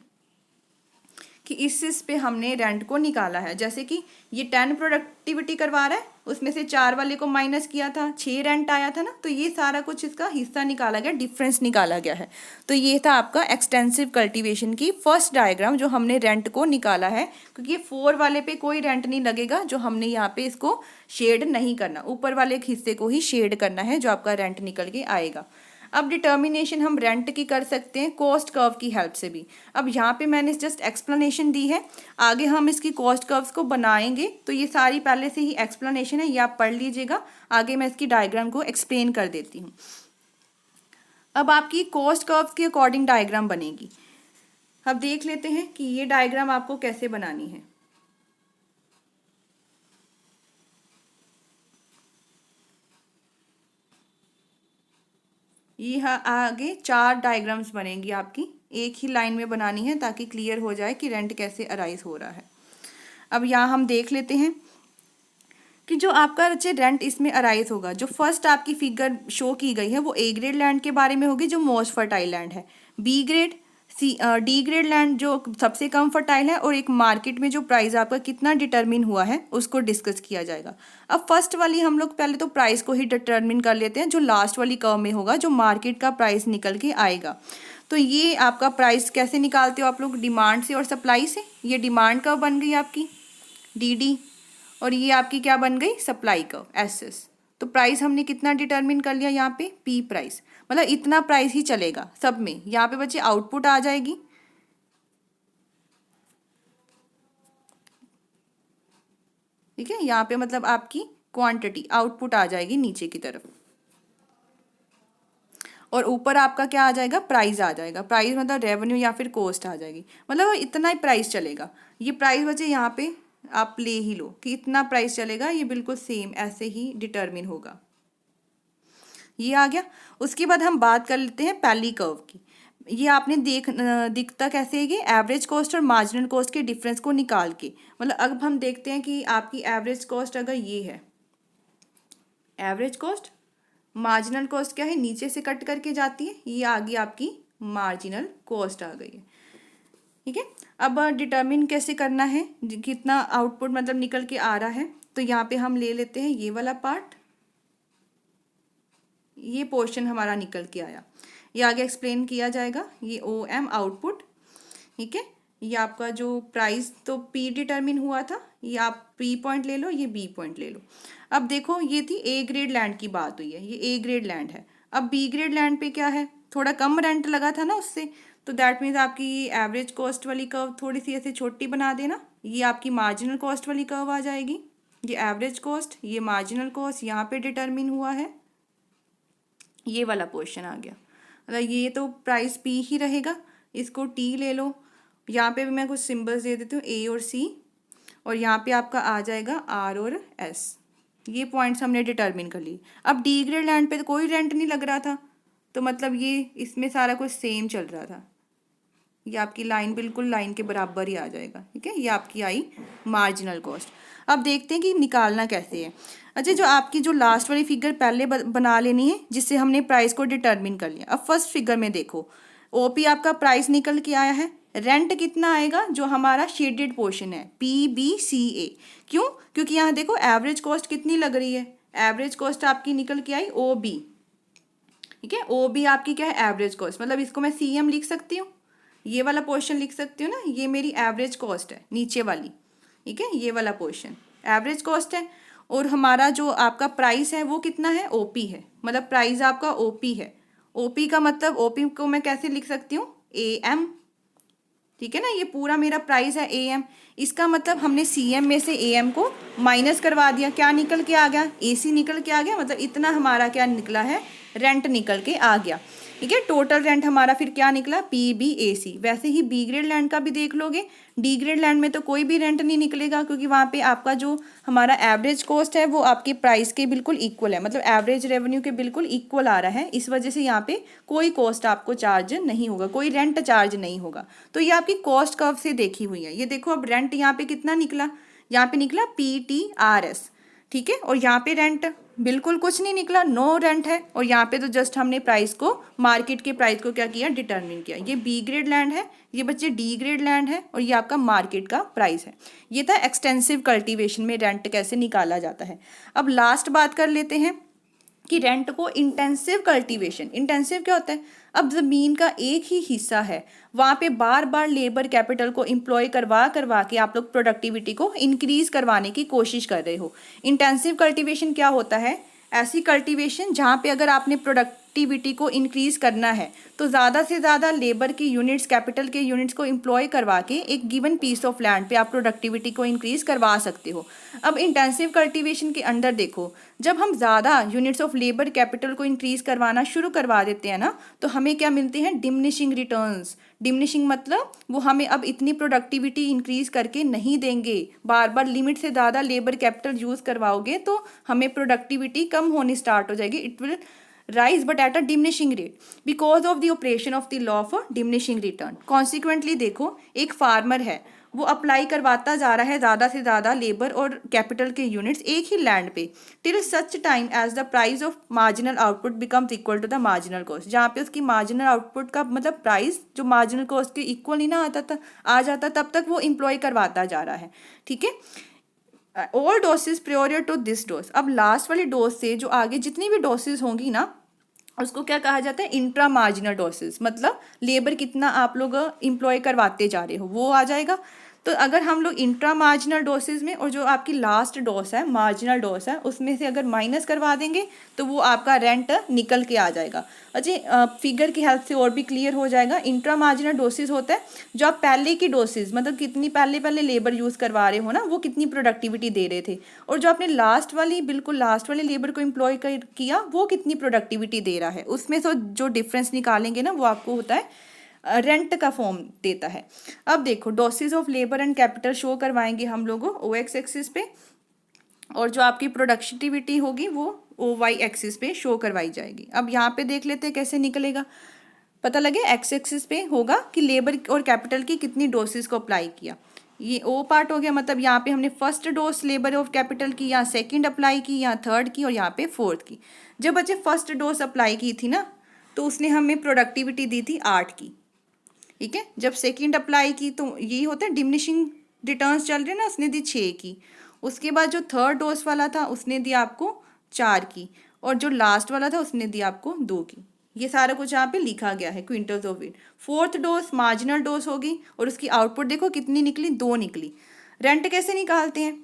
कि इस पे हमने रेंट को निकाला है। जैसे कि ये 10 प्रोडक्टिविटी करवा रहा है, उसमें से 4 वाले को माइनस किया था, 6 रेंट आया था ना, तो ये सारा कुछ इसका हिस्सा निकाला गया, डिफरेंस निकाला गया है। तो ये था आपका एक्सटेंसिव कल्टीवेशन की फर्स्ट डायग्राम जो हमने रेंट को निकाला है, क्योंकि ये 4 वाले पे कोई रेंट नहीं लगेगा, जो हमने यहाँ पे इसको शेड नहीं करना, ऊपर वाले हिस्से को ही शेड करना है जो आपका रेंट निकल के आएगा। अब डिटर्मिनेशन हम रेंट की कर सकते हैं कॉस्ट कर्व की हेल्प से भी। अब यहाँ पे मैंने जस्ट एक्सप्लेनेशन दी है, आगे हम इसकी कॉस्ट कर्व्स को बनाएंगे, तो ये सारी पहले से ही एक्सप्लेनेशन है, ये आप पढ़ लीजिएगा। आगे मैं इसकी डायग्राम को एक्सप्लेन कर देती हूँ। अब आपकी कॉस्ट कर्व्स के अकॉर्डिंग डायग्राम बनेगी। अब देख लेते हैं कि ये डायग्राम आपको कैसे बनानी है। ये आगे 4 डायग्राम्स बनेंगी आपकी, एक ही लाइन में बनानी है ताकि क्लियर हो जाए कि रेंट कैसे अराइज हो रहा है। अब यहाँ हम देख लेते हैं कि जो आपका बच्चे रेंट इसमें अराइज होगा, जो फर्स्ट आपकी फिगर शो की गई है वो ए ग्रेड लैंड के बारे में होगी जो मोस्ट फर्टाइल लैंड है, B grade D grade land जो सबसे कम फर्टाइल है, और एक मार्केट में जो प्राइस आपका कितना डिटरमिन हुआ है उसको डिस्कस किया जाएगा। अब फर्स्ट वाली हम लोग पहले तो प्राइस को ही डिटरमिन कर लेते हैं, जो लास्ट वाली कर्व में होगा, जो मार्केट का प्राइस निकल के आएगा। तो ये आपका प्राइस कैसे निकालते हो आप लोग, डिमांड से और सप्लाई से। ये डिमांड कर्व बन गई आपकी डी, और ये आपकी क्या बन गई, सप्लाई कर्व एस। तो प्राइस हमने कितना डिटरमिन कर लिया यहाँ पे, पी प्राइस, मतलब इतना प्राइस ही चलेगा सब में। यहाँ पे बच्चे आउटपुट आ जाएगी, ठीक है, यहाँ पे मतलब आपकी क्वांटिटी आउटपुट आ जाएगी नीचे की तरफ, और ऊपर आपका क्या आ जाएगा, प्राइस आ जाएगा। प्राइस मतलब रेवेन्यू या फिर कॉस्ट आ जाएगी, मतलब इतना ही प्राइस चलेगा। ये प्राइस बच्चे यहाँ पे आप ले ही लो कि इतना प्राइस चलेगा, ये बिल्कुल सेम ऐसे ही डिटरमिन होगा। ये आ गया। उसके बाद हम बात कर लेते हैं पहली कर्व की। ये आपने दिखता कैसे है कि एवरेज कॉस्ट और मार्जिनल कॉस्ट के डिफरेंस को निकाल के, मतलब अब हम देखते हैं कि आपकी एवरेज कॉस्ट अगर ये है, एवरेज कॉस्ट, मार्जिनल कॉस्ट क्या है, नीचे से कट करके जाती है, ये आ गई आपकी मार्जिनल कॉस्ट आ गई है। ठीक है, अब डिटर्मिन कैसे करना है, कितना आउटपुट मतलब निकल के आ रहा है, तो यहाँ पे हम ले लेते हैं ये वाला पार्ट, ये पोर्शन हमारा निकल के आया, ये आगे एक्सप्लेन किया जाएगा, ये OM आउटपुट। ठीक है, ये आपका जो प्राइस तो P डिटर्मिन हुआ था, ये आप P पॉइंट ले लो, ये B पॉइंट ले लो। अब देखो ये थी A ग्रेड लैंड की बात हुई है, ये A ग्रेड लैंड है। अब B ग्रेड लैंड पे क्या है, थोड़ा कम रेंट लगा था ना उससे, तो दैट मीन्स आपकी एवरेज कॉस्ट वाली कर्व थोड़ी सी ऐसे छोटी बना देना, ये आपकी मार्जिनल कॉस्ट वाली कर्व आ जाएगी। ये एवरेज कॉस्ट, ये मार्जिनल कॉस्ट यहाँ पे डिटर्मिन हुआ है, ये वाला पोर्शन आ गया। मतलब ये तो प्राइस P ही रहेगा, इसको T ले लो, यहाँ पे भी मैं कुछ सिंबल्स दे देती हूँ A और C, और यहाँ पे आपका आ जाएगा R और S। ये पॉइंट्स हमने डिटर्मिन कर ली। अब डी ग्रेड लैंड पे तो कोई रेंट नहीं लग रहा था, तो मतलब ये इसमें सारा कुछ सेम चल रहा था, ये आपकी लाइन बिल्कुल लाइन के बराबर ही आ जाएगा। ठीक है, ये आपकी आई मार्जिनल कॉस्ट। अब देखते हैं कि निकालना कैसे है। अच्छा, जो आपकी जो लास्ट वाली फिगर पहले बना लेनी है, जिससे हमने प्राइस को डिटर्मिन कर लिया। अब फर्स्ट फिगर में देखो, OP आपका प्राइस निकल के आया है, रेंट कितना आएगा, जो हमारा शेडेड पोर्शन है PBCA। क्यों, क्योंकि यहाँ देखो एवरेज कॉस्ट कितनी लग रही है, एवरेज कॉस्ट आपकी निकल के आई OB। ठीक है, OB आपकी क्या है, एवरेज कॉस्ट, मतलब इसको मैं CM लिख सकती हूँ, ये वाला पोर्शन लिख सकती हूँ ना, ये मेरी एवरेज कॉस्ट है नीचे वाली। ठीक है, ये वाला पोर्शन एवरेज कॉस्ट है, और हमारा जो आपका प्राइस है वो कितना है, OP है, मतलब प्राइस आपका OP है। OP का मतलब OP को मैं कैसे लिख सकती हूँ, AM। ठीक है ना, ये पूरा मेरा प्राइस है AM, इसका मतलब हमने CM में से AM को माइनस करवा दिया, क्या निकल के आ गया, AC निकल के आ गया, मतलब इतना हमारा क्या निकला है, रेंट निकल के आ गया। ठीक है, टोटल रेंट हमारा फिर क्या निकला, PBAC। वैसे ही B ग्रेड लैंड का भी देख लोगे, D ग्रेड लैंड में तो कोई भी रेंट नहीं निकलेगा, क्योंकि वहाँ पे आपका जो हमारा एवरेज कॉस्ट है वो आपके प्राइस के बिल्कुल इक्वल है, मतलब एवरेज रेवेन्यू के बिल्कुल इक्वल आ रहा है, इस वजह से यहाँ पे कोई कॉस्ट आपको चार्ज नहीं होगा, कोई रेंट चार्ज नहीं होगा। तो ये आपकी कॉस्ट कर्व से देखी हुई है। ये देखो अब रेंट यहाँ पे कितना निकला, यहाँ पे निकला PTRS। ठीक है, और यहाँ पे रेंट बिल्कुल कुछ नहीं निकला, नो रेंट है, और यहाँ पे तो जस्ट हमने प्राइस को, मार्केट के प्राइस को क्या किया, डिटरमिन किया। ये B ग्रेड लैंड है, ये बच्चे D ग्रेड लैंड है, और ये आपका मार्केट का प्राइस है। ये था एक्सटेंसिव कल्टीवेशन में रेंट कैसे निकाला जाता है। अब लास्ट बात कर लेते हैं कि रेंट को इंटेंसिव कल्टीवेशन, इंटेंसिव क्या होता है, अब ज़मीन का एक ही हिस्सा है, वहाँ पे बार बार लेबर कैपिटल को एम्प्लॉय करवा करवा के आप लोग प्रोडक्टिविटी को इंक्रीज करवाने की कोशिश कर रहे हो। इंटेंसिव कल्टीवेशन क्या होता है, ऐसी कल्टीवेशन जहाँ पे अगर आपने प्रोडक्टिविटी को इंक्रीज करना है तो ज़्यादा से ज़्यादा लेबर की यूनिट्स, कैपिटल के यूनिट्स को एम्प्लॉय करवा के एक गिवन पीस ऑफ लैंड पे आप प्रोडक्टिविटी को इंक्रीज करवा सकते हो। अब इंटेंसिव कल्टीवेशन के अंदर देखो, जब हम ज़्यादा यूनिट्स ऑफ लेबर कैपिटल को इंक्रीज करवाना शुरू करवा देते हैं ना, तो हमें क्या मिलते हैं, डिमिनिशिंग रिटर्न्स। डिमिनिशिंग मतलब वो हमें अब इतनी प्रोडक्टिविटी इंक्रीज करके नहीं देंगे, बार बार लिमिट से ज़्यादा लेबर कैपिटल यूज़ करवाओगे तो हमें प्रोडक्टिविटी कम होनी स्टार्ट हो जाएगी, it will rise but at a diminishing rate because of the operation of the law of diminishing return। Consequently देखो, एक फार्मर है, वो अप्लाई करवाता जा रहा है ज़्यादा से ज़्यादा लेबर और कैपिटल के यूनिट्स एक ही लैंड पे, till such time as the price of marginal output becomes equal to the marginal cost. जहाँ पे उसकी मार्जिनल आउटपुट का मतलब प्राइस जो मार्जिनल कॉस्ट के इक्वल नहीं ना आ जाता, तब तक वो एम्प्लॉय करवाता जा रहा है। ठीक है, all dosages prior to this dose. अब लास्ट वाली डोज से जो आगे जितनी भी डोसेज होंगी ना, उसको क्या कहा जाता है, इंट्रा मार्जिनल डोसेज, मतलब लेबर कितना आप लोग एम्प्लॉय करवाते जा रहे हो वो आ जाएगा। तो अगर हम लोग इंट्रा मार्जिनल डोसेज में और जो आपकी लास्ट डोज है, मार्जिनल डोज है, उसमें से अगर माइनस करवा देंगे तो वो आपका रेंट निकल के आ जाएगा। अच्छा, फिगर की हेल्प से और भी क्लियर हो जाएगा। इंट्रा मार्जिनल डोसेज होता है जो आप पहले की डोसेज, मतलब कितनी पहले लेबर यूज़ करवा रहे हो ना, वो कितनी प्रोडक्टिविटी दे रहे थे, और जो आपने लास्ट वाली, बिल्कुल लास्ट वाले लेबर को एम्प्लॉय किया वो कितनी प्रोडक्टिविटी दे रहा है, उसमें से जो डिफरेंस निकालेंगे ना वो आपको होता है रेंट का फॉर्म देता है। अब देखो, dosage of labour and capital show करवाएंगे हम लोगों OX एक्सिस पे, और जो आपकी प्रोडक्टिविटी होगी वो OY एक्सिस पे शो करवाई जाएगी। अब यहाँ पे देख लेते हैं कैसे निकलेगा। पता लगे एक्स एक्सिस पे होगा कि लेबर और कैपिटल की कितनी डोसेस को अप्लाई किया। ये ओ पार्ट हो गया, मतलब यहाँ पे हमने फर्स्ट डोज लेबर और कैपिटल की, यहाँ सेकंड अप्लाई की, यहाँ थर्ड की और यहाँ पे फोर्थ की। जब बच्चे फर्स्ट डोज अप्लाई की थी ना तो उसने हमें प्रोडक्टिविटी दी थी 8 की, ठीक है। जब सेकंड अप्लाई की तो यही होता है डिमिनिशिंग रिटर्न्स चल रहे हैं ना, उसने दी 6 की। उसके बाद जो थर्ड डोज वाला था उसने दी आपको 4 की, और जो लास्ट वाला था उसने दी आपको 2 की। ये सारा कुछ यहाँ पे लिखा गया है quintals of wheat. Fourth dose marginal dose होगी और उसकी आउटपुट देखो कितनी निकली, 2 निकली। रेंट कैसे निकालते हैं?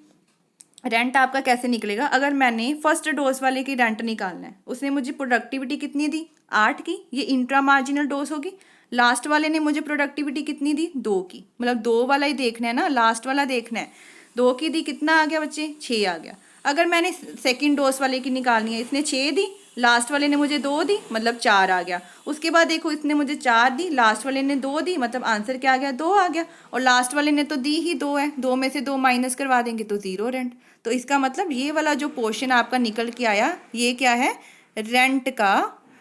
रेंट आपका कैसे निकलेगा, अगर मैंने फर्स्ट डोज वाले की रेंट निकालना है, उसने मुझे प्रोडक्टिविटी कितनी दी 8 की, ये इंट्रा मार्जिनल डोज होगी। लास्ट वाले ने मुझे प्रोडक्टिविटी कितनी दी 2 की, मतलब 2 वाला ही देखना है ना, लास्ट वाला देखना है। 2 की दी, कितना आ गया बच्चे 6 आ गया। अगर मैंने सेकंड डोज वाले की निकालनी है, इसने 6 दी, लास्ट वाले ने मुझे 2 दी, मतलब 4 आ गया। उसके बाद देखो इसने मुझे 4 दी, लास्ट वाले ने 2 दी, मतलब आंसर क्या आ गया 2 आ गया। और लास्ट वाले ने तो दी ही 2 है, 2 में से 2 माइनस करवा देंगे तो 0 रेंट। तो इसका मतलब ये वाला जो पोर्शन आपका निकल के आया ये क्या है, रेंट का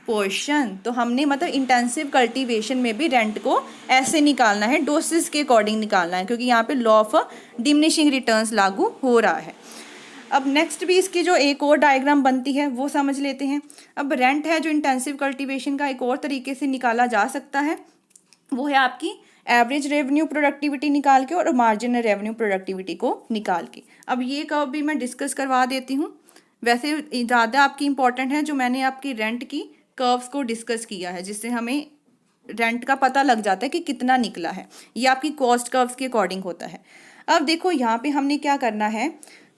पोर्शन। तो हमने मतलब इंटेंसिव कल्टीवेशन में भी रेंट को ऐसे निकालना है, डोसेस के अकॉर्डिंग निकालना है, क्योंकि यहाँ पे लॉ ऑफ डिमिनिशिंग रिटर्न्स लागू हो रहा है। अब नेक्स्ट भी इसकी जो एक और डायग्राम बनती है वो समझ लेते हैं। अब रेंट है जो इंटेंसिव कल्टीवेशन का एक और तरीके से निकाला जा सकता है, वो है आपकी एवरेज रेवेन्यू प्रोडक्टिविटी निकाल के और मार्जिनल रेवेन्यू प्रोडक्टिविटी को निकाल के। अब ये कर्व भी मैं डिस्कस करवा देती हूँ, वैसे ज़्यादा आपकी इंपॉर्टेंट है जो मैंने आपकी रेंट की कर्व्स को डिस्कस किया है, जिससे हमें रेंट का पता लग जाता है कि कितना निकला है। ये आपकी कॉस्ट कर्व्स के अकॉर्डिंग होता है। अब देखो यहाँ पे हमने क्या करना है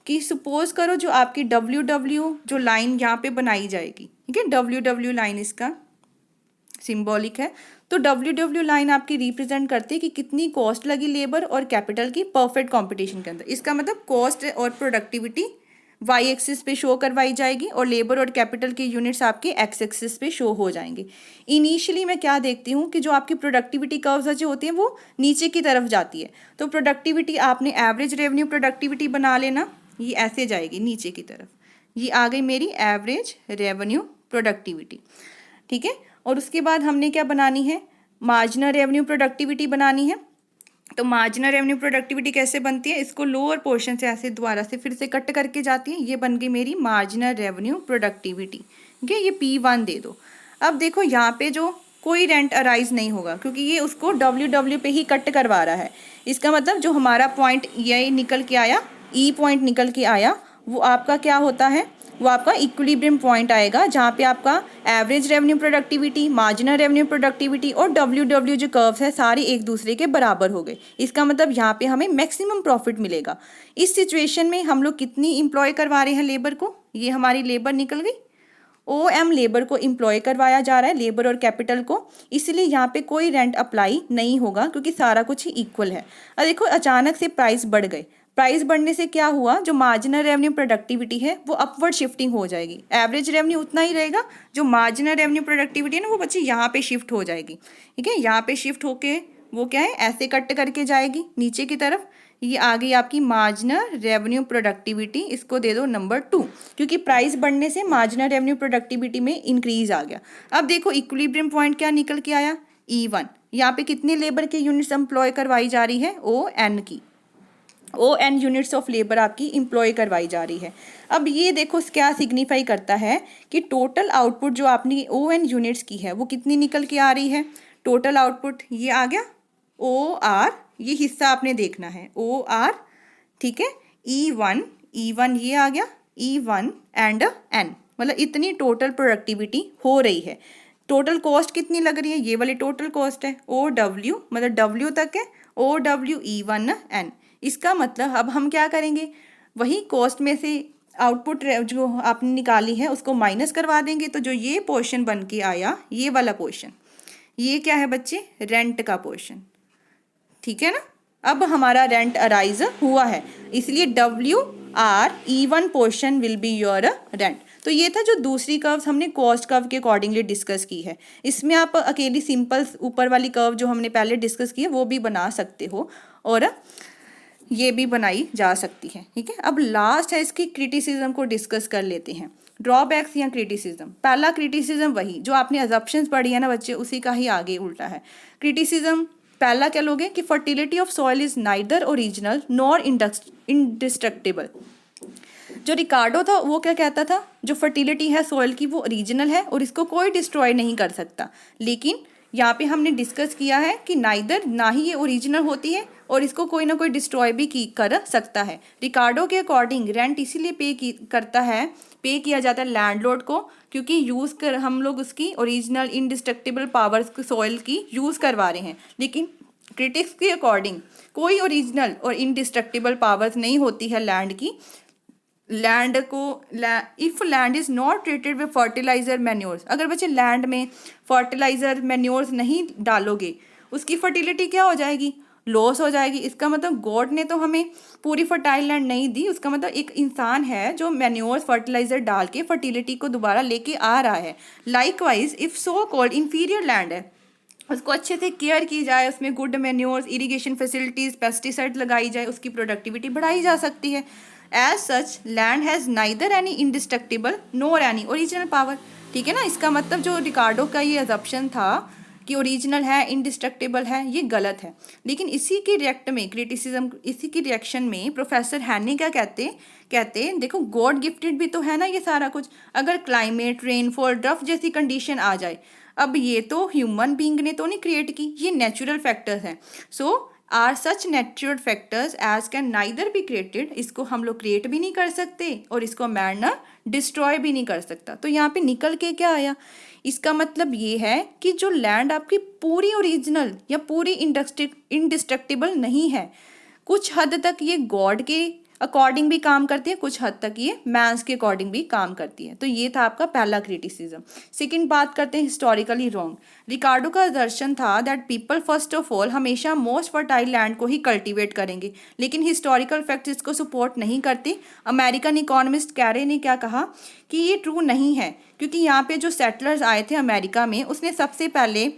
कि सपोज करो जो आपकी डब्ल्यू जो लाइन यहाँ पे बनाई जाएगी, ठीक है, डब्ल्यू लाइन इसका सिंबॉलिक है। तो डब्ल्यू लाइन आपकी रिप्रेजेंट करती है कि कितनी कॉस्ट लगी लेबर और कैपिटल की परफेक्ट कंपटीशन के अंदर। इसका मतलब कॉस्ट और प्रोडक्टिविटी वाई एक्सिस पे शो करवाई जाएगी और लेबर और कैपिटल के यूनिट्स आपके एक्स एक्सिस पे शो हो जाएंगे। इनिशियली मैं क्या देखती हूँ कि जो आपकी प्रोडक्टिविटी कर्व्स जो होती हैं वो नीचे की तरफ जाती है। तो प्रोडक्टिविटी आपने एवरेज रेवेन्यू प्रोडक्टिविटी बना लेना, ये ऐसे जाएगी नीचे की तरफ। ये आ गई मेरी एवरेज रेवेन्यू प्रोडक्टिविटी, ठीक है। और उसके बाद हमने क्या बनानी है, मार्जिनल रेवेन्यू प्रोडक्टिविटी बनानी है। तो मार्जिनल रेवेन्यू प्रोडक्टिविटी कैसे बनती है, इसको लोअर पोर्शन से ऐसे दोबारा से फिर से कट करके जाती है, ये बन गई मेरी मार्जिनल रेवेन्यू प्रोडक्टिविटी, ठीक है। ये P1 दे दो। अब देखो यहाँ पे जो कोई रेंट अराइज नहीं होगा क्योंकि ये उसको डब्ल्यू पे ही कट करवा रहा है। इसका मतलब जो हमारा पॉइंट ये निकल के आया, ई पॉइंट निकल के आया, वो आपका क्या होता है, वो आपका इक्विलिब्रियम पॉइंट आएगा जहाँ पे आपका average revenue productivity, marginal revenue productivity और डब्ल्यू जो कर्व्स है सारे एक दूसरे के बराबर हो गए। इसका मतलब यहाँ पे हमें मैक्सिमम प्रॉफिट मिलेगा। इस सिचुएशन में हम लोग कितनी इम्प्लॉय करवा रहे हैं लेबर को, ये हमारी लेबर निकल गई, OM लेबर को इम्प्लॉय करवाया जा रहा है, लेबर और कैपिटल को, इसलिए यहाँ पे कोई रेंट अप्लाई नहीं होगा क्योंकि सारा कुछ ही इक्वल है। और देखो अचानक से प्राइस बढ़ गए, प्राइस बढ़ने से क्या हुआ, जो मार्जिनल रेवेन्यू प्रोडक्टिविटी है वो अपवर्ड शिफ्टिंग हो जाएगी। एवरेज रेवेन्यू उतना ही रहेगा, जो मार्जिनल रेवेन्यू प्रोडक्टिविटी है ना वो बच्चे यहाँ पे शिफ्ट हो जाएगी, ठीक है। यहाँ पे शिफ्ट होके वो क्या है ऐसे कट करके जाएगी नीचे की तरफ। ये आ गई आपकी मार्जिनल रेवेन्यू प्रोडक्टिविटी, इसको दे दो नंबर 2 क्योंकि प्राइस बढ़ने से मार्जिनल रेवेन्यू प्रोडक्टिविटी में इंक्रीज आ गया। अब देखो इक्विलिब्रियम पॉइंट क्या निकल के आया, E1। यहाँ पे कितने लेबर के यूनिट्स एम्प्लॉय करवाई जा रही है, ON की, ON यूनिट्स ऑफ लेबर आपकी इम्प्लॉय करवाई जा रही है। अब ये देखो क्या सिग्निफाई करता है कि टोटल आउटपुट जो आपने ON यूनिट्स की है वो कितनी निकल के आ रही है। टोटल आउटपुट ये आ गया OR, ये हिस्सा आपने देखना है OR, ठीक है। E1 ये आ गया, E1 एंड N, मतलब इतनी टोटल प्रोडक्टिविटी हो रही है। टोटल कॉस्ट कितनी लग रही है, ये वाली टोटल कॉस्ट है OW, मतलब W तक है OW E1 N। इसका मतलब अब हम क्या करेंगे, वही कॉस्ट में से आउटपुट जो आपने निकाली है उसको माइनस करवा देंगे। तो जो ये पोर्शन बन के आया, ये वाला पोर्शन, ये क्या है बच्चे, रेंट का पोर्शन, ठीक है ना। अब हमारा रेंट अराइज हुआ है, इसलिए WR E1 portion will be your rent. तो ये था जो दूसरी कर्व हमने कॉस्ट कर्व के अकॉर्डिंगली डिस्कस की है। इसमें आप अकेली सिंपल ऊपर वाली कर्व जो हमने पहले डिस्कस की है वो भी बना सकते हो। और ये भी बनाई जा सकती है। ठीक है, अब लास्ट है इसकी क्रिटिसिज्म को डिस्कस कर लेते हैं। ड्रॉबैक्स या क्रिटिसिज्म। पहला क्रिटिसिज्म वही जो आपने अजम्पशंस पढ़ी है ना बच्चे, उसी का ही आगे उल्टा है। क्रिटिसिज्म पहला क्या लोगे कि fertility of soil is neither original nor indestructible. जो रिकार्डो था वो क्या कहता था, जो फर्टिलिटी है सॉइल की वो ओरिजिनल है और इसको कोई डिस्ट्रॉय नहीं कर सकता। लेकिन यहाँ पे हमने डिस्कस किया है कि नाइदर, ना ही ये ओरिजिनल होती है और इसको कोई ना कोई डिस्ट्रॉय भी कर सकता है। रिकार्डो के अकॉर्डिंग रेंट इसीलिए पे किया जाता है लैंडलॉर्ड को, क्योंकि यूज़ कर हम लोग उसकी ओरिजिनल इंडिस्ट्रक्टिबल पावर्स सॉइल की यूज़ करवा रहे हैं। लेकिन क्रिटिक्स के अकॉर्डिंग कोई ओरिजिनल और इंडिस्ट्रक्टिबल पावर्स नहीं होती है लैंड की। लैंड को if land is not treated with fertiliser manures, अगर बच्चे लैंड में फर्टिलाइज़र मैन्योर्स नहीं डालोगे उसकी फर्टिलिटी क्या हो जाएगी, लॉस हो जाएगी। इसका मतलब गॉड ने तो हमें पूरी फर्टाइल लैंड नहीं दी, उसका मतलब एक इंसान है जो मैन्योर्स फर्टिलाइज़र डाल के फर्टिलिटी को दोबारा लेके आ रहा है। Likewise if so called inferior land है, उसको अच्छे से केयर की जाए, उसमें good manures, irrigation facilities, pesticide लगाई जाए, उसकी प्रोडक्टिविटी बढ़ाई जा सकती है। As such land has neither any indestructible nor any original power. ठीक है ना, इसका मतलब जो रिकार्डो का ये अजम्पशन था कि ओरिजिनल है इंडिस्ट्रक्टिबल है, ये गलत है। लेकिन इसी के रिएक्ट में क्रिटिसिज्म, इसी की रिएक्शन में प्रोफेसर हैनी क्या कहते देखो गॉड गिफ्टेड भी तो है ना ये सारा कुछ। अगर क्लाइमेट, रेनफॉल, ड्रफ जैसी कंडीशन आ जाए, अब ये तो ह्यूमन बींग ने तो नहीं क्रिएट की, ये नेचुरल फैक्टर्स हैं। So are such natural factors as can neither be created, इसको हम लोग क्रिएट भी नहीं कर सकते और इसको मैन ना डिस्ट्रॉय भी नहीं कर सकता। तो यहाँ पे निकल के क्या आया, इसका मतलब ये है कि जो लैंड आपकी पूरी ओरिजिनल या पूरी इंडिस्ट्रक्टिबल नहीं है, कुछ हद तक ये गॉड के अकॉर्डिंग भी काम करती है, कुछ हद तक ये मैंस के अकॉर्डिंग भी काम करती है। तो ये था आपका पहला क्रिटिसिज्म। सेकंड बात करते हैं हिस्टोरिकली रॉन्ग। रिकार्डो का दर्शन था that people first of all हमेशा मोस्ट फर्टाइल लैंड को ही कल्टीवेट करेंगे, लेकिन हिस्टोरिकल फैक्ट्स इसको सपोर्ट नहीं करते। अमेरिकन इकोनॉमिस्ट कैरे ने क्या कहा कि ये ट्रू नहीं है, क्योंकि यहाँ पे जो सेटलर्स आए थे अमेरिका में, उसने सबसे पहले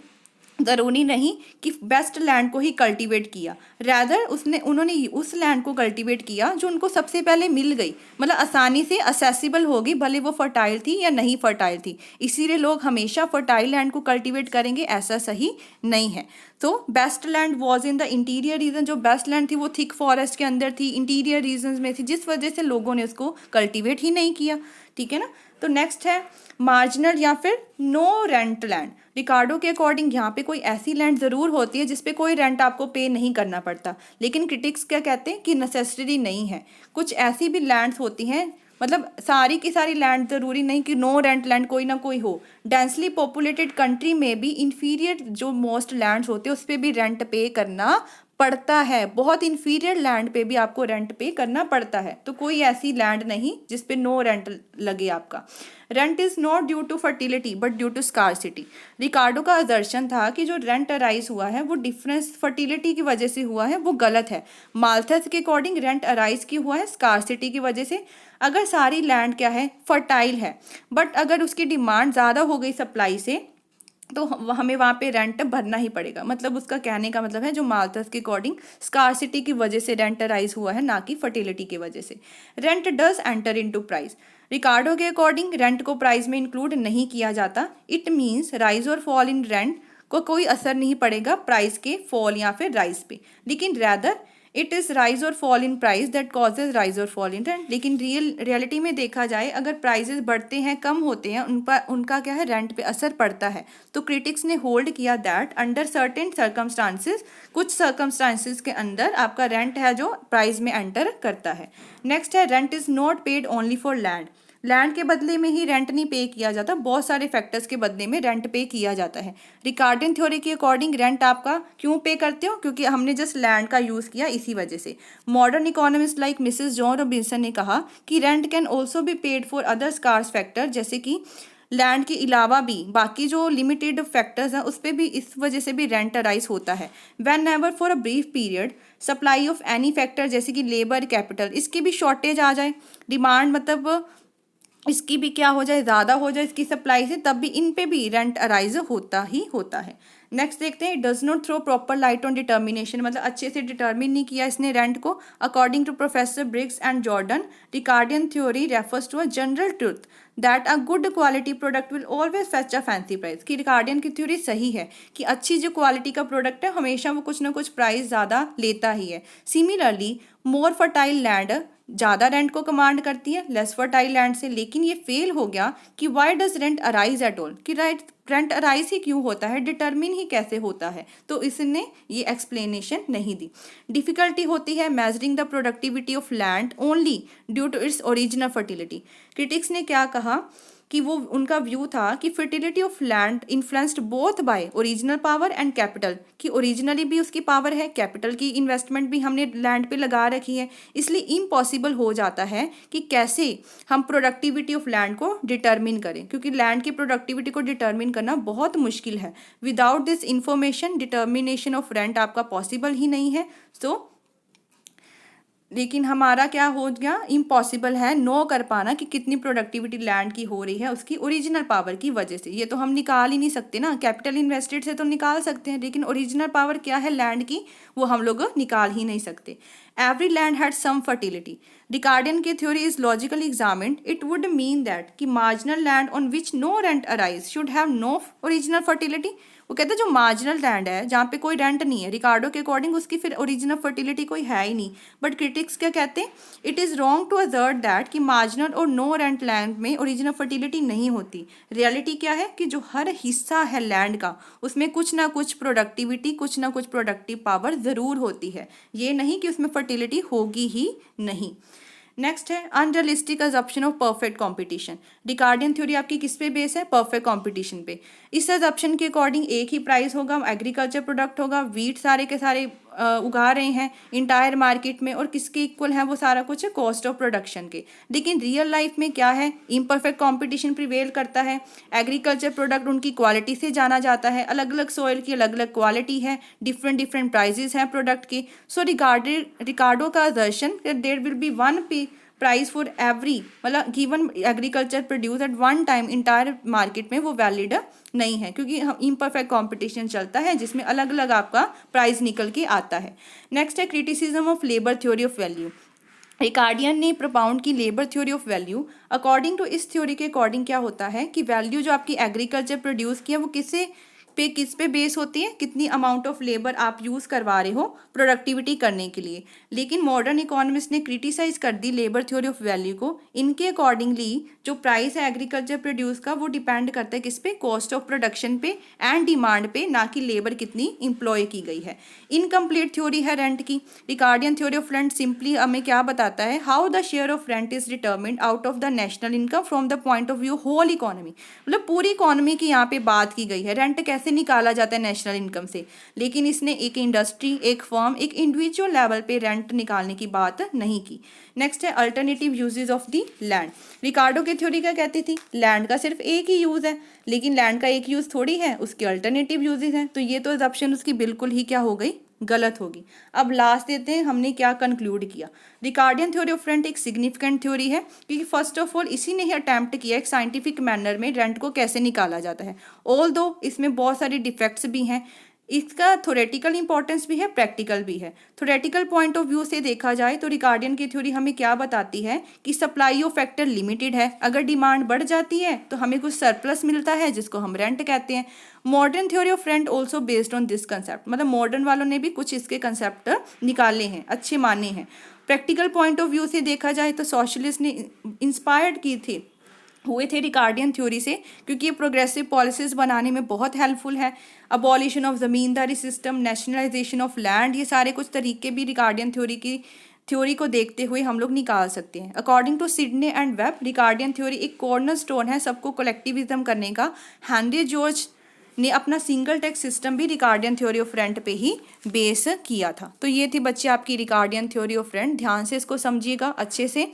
ज़रूरी नहीं कि बेस्ट लैंड को ही कल्टीवेट किया, रैदर उन्होंने उस लैंड को कल्टीवेट किया जो उनको सबसे पहले मिल गई, मतलब आसानी से असेसिबल होगी, भले वो फर्टाइल थी या नहीं फर्टाइल थी। इसीलिए लोग हमेशा फर्टाइल लैंड को कल्टीवेट करेंगे, ऐसा सही नहीं है। तो best land was in the interior region, जो बेस्ट लैंड थी वो थिक फॉरेस्ट के अंदर थी, इंटीरियर रीजन में थी, जिस वजह से लोगों ने उसको कल्टीवेट ही नहीं किया। ठीक है ना। तो नेक्स्ट है मार्जिनल या फिर नो रेंट लैंड। रिकार्डो के अकॉर्डिंग यहाँ पे कोई ऐसी लैंड ज़रूर होती है जिस पे कोई रेंट आपको पे नहीं करना पड़ता, लेकिन क्रिटिक्स क्या कहते हैं कि नेसेसरी नहीं है। कुछ ऐसी भी लैंड्स होती हैं, मतलब सारी की सारी लैंड ज़रूरी नहीं कि नो रेंट लैंड कोई ना कोई हो। डेंसली पॉपुलेटेड कंट्री में भी इंफीरियर जो मोस्ट लैंड्स होते हैं उस पर भी रेंट पे करना पड़ता है। बहुत इंफीरियर लैंड पे भी आपको रेंट पे करना पड़ता है। तो कोई ऐसी लैंड नहीं जिस पे नो रेंट लगे आपका। Rent is not due to fertility but due to scarcity. Ricardo का असर्शन था कि जो रेंट अराइज हुआ है वो डिफरेंस फर्टिलिटी की वजह से हुआ है, वो गलत है। माल्थस के अकॉर्डिंग रेंट अराइज क्यों हुआ है, स्कार्सिटी की वजह से। अगर सारी लैंड क्या है फर्टाइल है, बट अगर उसकी डिमांड ज़्यादा हो गई सप्लाई से, तो हमें वहाँ पे रेंट भरना ही पड़ेगा। मतलब उसका कहने का मतलब है जो माल्थस के अकॉर्डिंग स्कार्सिटी की वजह से रेंट राइज हुआ है, ना कि फर्टिलिटी की वजह से। Rent does enter into price. Ricardo के अकॉर्डिंग रेंट को प्राइस में इंक्लूड नहीं किया जाता। इट मीन्स राइज और फॉल इन रेंट को कोई असर नहीं पड़ेगा प्राइस के फॉल या फिर राइज पे, लेकिन रैदर इट इज़ राइज और fall in price that causes rise और फॉल इन रेंट। लेकिन रियलिटी में देखा जाए अगर प्राइजेस बढ़ते हैं कम होते हैं उनका क्या है रेंट पे असर पड़ता है। तो क्रिटिक्स ने होल्ड किया दैट अंडर सर्टेन सर्कमस्टांसेस, कुछ सर्कमस्टांसेस के अंदर आपका रेंट है जो प्राइस में एंटर करता है। नेक्स्ट है rent is not paid only for land. Land के बदले में ही रेंट नहीं पे किया जाता, बहुत सारे फैक्टर्स के बदले में रेंट पे किया जाता है। रिकार्डियन थ्योरी के अकॉर्डिंग रेंट आपका क्यों पे करते हो, क्योंकि हमने जस्ट लैंड का यूज़ किया इसी वजह से। Modern economist like Mrs John Robinson ने कहा कि rent can also be paid for other scarce factor, जैसे कि लैंड के अलावा भी बाकी जो लिमिटेड फैक्टर्स हैं उस पर भी इस वजह से भी रेंट अराइज होता है। When never for a brief period supply of any factor, जैसे कि लेबर, कैपिटल, इसकी भी शॉर्टेज आ जाए, डिमांड मतलब इसकी भी क्या हो जाए ज़्यादा हो जाए इसकी सप्लाई से, तब भी इन पे भी रेंट अराइज होता ही होता है। नेक्स्ट देखते हैं, does not throw proper light on determination, मतलब अच्छे से डिटर्मिन नहीं किया इसने रेंट को। According to professor Briggs and Jordan, Ricardian theory refers to a general truth that a good quality product will always fetch a fancy price. कि Ricardian की theory सही है कि अच्छी जो क्वालिटी का प्रोडक्ट है हमेशा वो कुछ ना कुछ प्राइस ज़्यादा लेता ही है। सिमिलरली मोर फर्टाइल लैंड ज़्यादा रेंट को कमांड करती है लेस फर्टाइल लैंड से। लेकिन ये फेल हो गया कि why does rent arise at all, कि रेंट अराइज ही क्यों होता है, डिटर्मिन ही कैसे होता है, तो इसने ये एक्सप्लेनेशन नहीं दी। डिफिकल्टी होती है measuring the productivity of land only due to its original fertility. Critics ने क्या कहा कि वो उनका व्यू था कि fertility of land influenced both by original power and capital, कि ओरिजिनली भी उसकी पावर है, कैपिटल की इन्वेस्टमेंट भी हमने लैंड पे लगा रखी है, इसलिए इम्पॉसिबल हो जाता है कि कैसे हम प्रोडक्टिविटी ऑफ लैंड को डिटर्मिन करें, क्योंकि लैंड की प्रोडक्टिविटी को डिटर्मिन करना बहुत मुश्किल है। Without this information determination of rent आपका पॉसिबल ही नहीं है। सो लेकिन हमारा क्या हो गया, इम्पॉसिबल है नो कर पाना कि कितनी प्रोडक्टिविटी लैंड की हो रही है उसकी ओरिजिनल पावर की वजह से। ये तो हम निकाल ही नहीं सकते ना, कैपिटल इन्वेस्टेड से तो निकाल सकते हैं, लेकिन ओरिजिनल पावर क्या है लैंड की वो हम लोग निकाल ही नहीं सकते। Every land had some fertility. Ricardian की theory is logically examined, it would mean that कि marginal land on which no rent arise should have no original fertility. वो कहते हैं जो मार्जिनल लैंड है जहाँ पे कोई रेंट नहीं है, रिकार्डो के अकॉर्डिंग उसकी फिर ओरिजिनल फर्टिलिटी कोई है ही नहीं। बट क्रिटिक्स क्या कहते हैं, it is wrong to assert that कि मार्जिनल और नो रेंट लैंड में ओरिजिनल फर्टिलिटी नहीं होती। रियलिटी क्या है कि जो हर हिस्सा है लैंड का उसमें कुछ ना कुछ प्रोडक्टिविटी, कुछ ना कुछ प्रोडक्टिव पावर ज़रूर होती है, ये नहीं कि उसमें फर्टिलिटी होगी ही नहीं। नेक्स्ट है unrealistic assumption of perfect competition. Ricardian theory आपकी किस पे बेस है, परफेक्ट कंपटीशन पे। इस अजप्शन के अकॉर्डिंग एक ही प्राइस होगा, एग्रीकल्चर प्रोडक्ट होगा, वीट सारे के सारे उगा रहे हैं इंटायर मार्केट में, और किसके इक्वल है वो सारा कुछ कॉस्ट ऑफ प्रोडक्शन के। लेकिन रियल लाइफ में क्या है, इम्परफेक्ट कंपटीशन प्रिवेल करता है। एग्रीकल्चर प्रोडक्ट उनकी क्वालिटी से जाना जाता है, अलग अलग सॉइल की अलग अलग क्वालिटी है, डिफरेंट डिफरेंट प्राइजेस हैं प्रोडक्ट के। सो रिकार्डो का assertion there will be one price for every, मतलब given agriculture produce at one time entire market में वो वैलिड नहीं है, क्योंकि हम इम्परफेक्ट कंपटीशन चलता है जिसमें अलग अलग आपका प्राइस निकल के आता है। नेक्स्ट है criticism of labour theory of value. Ricardian ने प्रोपाउंड की labour theory of value. According to इस थ्योरी के अकॉर्डिंग क्या होता है कि वैल्यू जो आपकी एग्रीकल्चर प्रोड्यूस की है वो किस पे बेस होती है, कितनी अमाउंट ऑफ लेबर आप यूज़ करवा रहे हो प्रोडक्टिविटी करने के लिए। लेकिन मॉडर्न इकोनॉमिस्ट ने क्रिटिसाइज कर दी लेबर थ्योरी ऑफ वैल्यू को। इनके अकॉर्डिंगली जो प्राइस है एग्रीकल्चर प्रोड्यूस का वो डिपेंड करता है किस पे, कॉस्ट ऑफ प्रोडक्शन पे एंड डिमांड पे, ना कि लेबर कितनी इंप्लॉय की गई है। इनकम्प्लीट थ्योरी है रेंट की। Ricardian theory of rent simply हमें क्या बताता है, how the share of rent is determined out of the national income from the point of view whole economy. मतलब पूरी इकोनॉमी की यहाँ पे बात की गई है, रेंट कैसे निकाला जाता है नेशनल इनकम से। लेकिन इसने एक इंडस्ट्री, एक फर्म, एक इंडिविजुअल लेवल पे रेंट निकालने की बात नहीं की। नेक्स्ट है alternative uses of the land. Ricardo की थ्योरी क्या कहती थी, लैंड का सिर्फ एक ही यूज़ है, लेकिन लैंड का एक यूज़ थोड़ी है, उसके अल्टरनेटिव यूजेस हैं। तो ये तो ऑप्शन उसकी बिल्कुल ही क्या हो गई, गलत होगी। अब लास्ट देते हैं हमने क्या कंक्लूड किया। रिकार्डियन थ्योरी ऑफ रेंट एक सिग्निफिकेंट थ्योरी है, क्योंकि फर्स्ट ऑफ ऑल इसी ने ही अटैम्प्ट किया एक साइंटिफिक मैनर में रेंट को कैसे निकाला जाता है। ऑल दो इसमें बहुत सारी डिफेक्ट्स भी हैं, इसका थ्योरेटिकल इंपॉर्टेंस भी है, प्रैक्टिकल भी है। थ्योरेटिकल पॉइंट ऑफ व्यू से देखा जाए तो रिकार्डियन की थ्योरी हमें क्या बताती है कि सप्लाई ऑफ फैक्टर लिमिटेड है, अगर डिमांड बढ़ जाती है तो हमें कुछ सरप्लस मिलता है जिसको हम रेंट कहते हैं। Modern theory of rent also based on this concept, मतलब मॉडर्न वालों ने भी कुछ इसके कंसेप्ट निकाले हैं, अच्छे माने हैं। प्रैक्टिकल पॉइंट ऑफ व्यू से देखा जाए तो सोशलिस्ट ने इंस्पायर्ड की थी हुए थे रिकार्डियन थ्योरी से, क्योंकि ये प्रोग्रेसिव पॉलिसीज़ बनाने में बहुत हेल्पफुल है। Abolition of ज़मींदारी system, nationalisation of land, ये सारे कुछ तरीके भी रिकार्डियन थ्योरी को देखते हुए हम लोग निकाल सकते हैं। According to Sidney and Webb, Ricardian theory एक कॉर्नर स्टोन है सबको कलेक्टिविज्म करने का। हेनरी जॉर्ज ने अपना सिंगल टैक्स सिस्टम भी रिकार्डियन थ्योरी ऑफ रेंट पे ही बेस किया था। तो ये थी बच्चे आपकी रिकार्डियन थ्योरी ऑफ रेंट। ध्यान से इसको समझिएगा, अच्छे से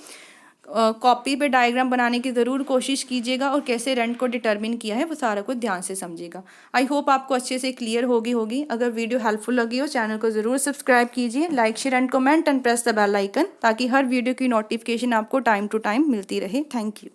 कॉपी पे डायग्राम बनाने की ज़रूर कोशिश कीजिएगा, और कैसे रेंट को डिटर्मिन किया है वो सारा कुछ ध्यान से समझिएगा। आई होप आपको अच्छे से क्लियर होगी। अगर वीडियो हेल्पफुल लगी हो चैनल को ज़रूर सब्सक्राइब कीजिए, like share and comment and press the bell icon, ताकि हर वीडियो की नोटिफिकेशन आपको टाइम टू टाइम मिलती रहे। Thank you.